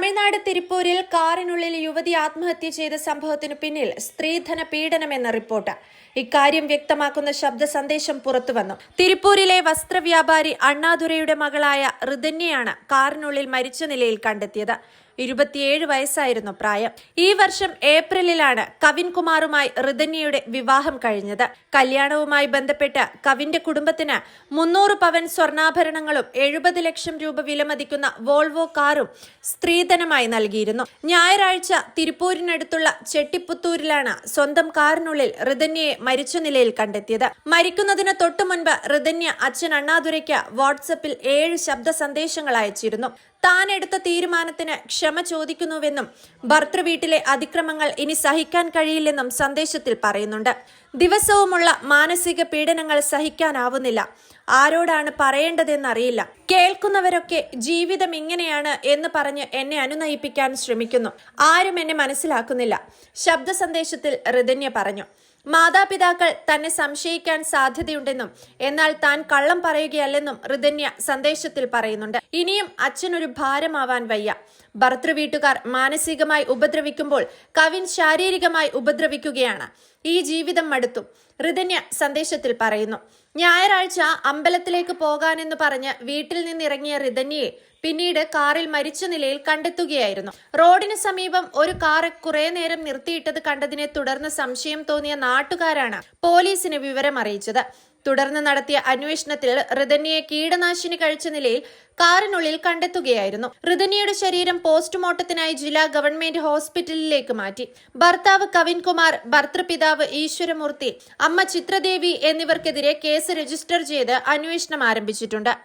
തമിഴ്നാട് തിരുപ്പൂരിൽ കാറിനുള്ളിൽ യുവതി ആത്മഹത്യ ചെയ്ത സംഭവത്തിനു പിന്നിൽ സ്ത്രീധന പീഡനമെന്ന റിപ്പോർട്ട്. ഇക്കാര്യം വ്യക്തമാക്കുന്ന ശബ്ദ സന്ദേശം പുറത്തുവന്നു. തിരുപ്പൂരിലെ വസ്ത്രവ്യാപാരി അണ്ണാദുരൈയുടെ മകളായ ഋതന്യയാണ് കാറിനുള്ളിൽ മരിച്ച നിലയിൽ കണ്ടെത്തിയത്. 27 വയസ്സായിരുന്നു പ്രായം. ഈ വർഷം ഏപ്രിലിലാണ് കവിൻ കുമാറുമായി ഋതന്യയുടെ വിവാഹം കഴിഞ്ഞത്. കല്യാണവുമായി ബന്ധപ്പെട്ട് കവിന്റെ കുടുംബത്തിന് 300 പവൻ സ്വർണ്ണാഭരണങ്ങളും 70 ലക്ഷം രൂപ വിലമതിക്കുന്ന വോൾവോ കാറും സ്ത്രീധനമായി നൽകിയിരുന്നു. ഞായറാഴ്ച തിരുപ്പൂരിനടുത്തുള്ള ചെട്ടിപ്പുത്തൂരിലാണ് സ്വന്തം കാറിനുള്ളിൽ ഋതന്യയെ മരിച്ച നിലയിൽ കണ്ടെത്തിയത്. മരിക്കുന്നതിന് തൊട്ടു മുൻപ് ഋതന്യ അച്ഛൻ അണ്ണാദുരയ്ക്ക് വാട്സപ്പിൽ 7 ശബ്ദ സന്ദേശങ്ങൾ അയച്ചിരുന്നു. താൻ എടുത്ത തീരുമാനത്തിന് ക്ഷമ ചോദിക്കുന്നുവെന്നും ഭർത്തൃവീട്ടിലെ അതിക്രമങ്ങൾ ഇനി സഹിക്കാൻ കഴിയില്ലെന്നും സന്ദേശത്തിൽ പറയുന്നുണ്ട്. ദിവസവുമുള്ള മാനസിക പീഡനങ്ങൾ സഹിക്കാനാവുന്നില്ല. ആരോടാണ് പറയേണ്ടതെന്നറിയില്ല. കേൾക്കുന്നവരൊക്കെ ജീവിതം ഇങ്ങനെയാണ് എന്ന് പറഞ്ഞ് എന്നെ അനുനയിപ്പിക്കാൻ ശ്രമിക്കുന്നു. ആരും എന്നെ മനസ്സിലാക്കുന്നില്ല. ശബ്ദ സന്ദേശത്തിൽ ഋതന്യ പറഞ്ഞു. മാതാപിതാക്കൾ തന്നെ സംശയിക്കാൻ സാധ്യതയുണ്ടെന്നും എന്നാൽ താൻ കള്ളം പറയുകയല്ലെന്നും ഋതന്യ സന്ദേശത്തിൽ പറയുന്നുണ്ട്. ഇനിയും അച്ഛനൊരു ഭാരമാവാൻ വയ്യ. ഭർത്തൃവീട്ടുകാർ മാനസികമായി ഉപദ്രവിക്കുമ്പോൾ കവിൻ ശാരീരികമായി ഉപദ്രവിക്കുകയാണ്. ഈ ജീവിതം മടുത്തു, ഋതന്യ സന്ദേശത്തിൽ പറയുന്നു. ഞായറാഴ്ച അമ്പലത്തിലേക്ക് പോകാനെന്ന് പറഞ്ഞ് വീട്ടിൽ നിന്നിറങ്ങിയ ഋതന്യയെ പിന്നീട് കാറിൽ മരിച്ച നിലയിൽ കണ്ടെത്തുകയായിരുന്നു. റോഡിന് സമീപം ഒരു കാർ കുറെ നേരം നിർത്തിയിട്ടത് കണ്ടതിനെ തുടർന്ന് സംശയം തോന്നിയ നാട്ടുകാരാണ് പോലീസിന് വിവരം അറിയിച്ചത്. തുടർന്ന് നടത്തിയ അന്വേഷണത്തിൽ ഋതന്യയെ കീടനാശിനി കഴിച്ച നിലയിൽ കാറിനുള്ളിൽ കണ്ടെത്തുകയായിരുന്നു. ഋതന്യയുടെ ശരീരം പോസ്റ്റ്മോർട്ടത്തിനായി ജില്ലാ ഗവൺമെന്റ് ഹോസ്പിറ്റലിലേക്ക് മാറ്റി. ഭർത്താവ് കവിൻകുമാർ, ഭർത്തൃപിതാവ് ഈശ്വരമൂർത്തി, അമ്മ ചിത്രദേവി എന്നിവർക്കെതിരെ കേസ് രജിസ്റ്റർ ചെയ്ത് അന്വേഷണം ആരംഭിച്ചിട്ടുണ്ട്.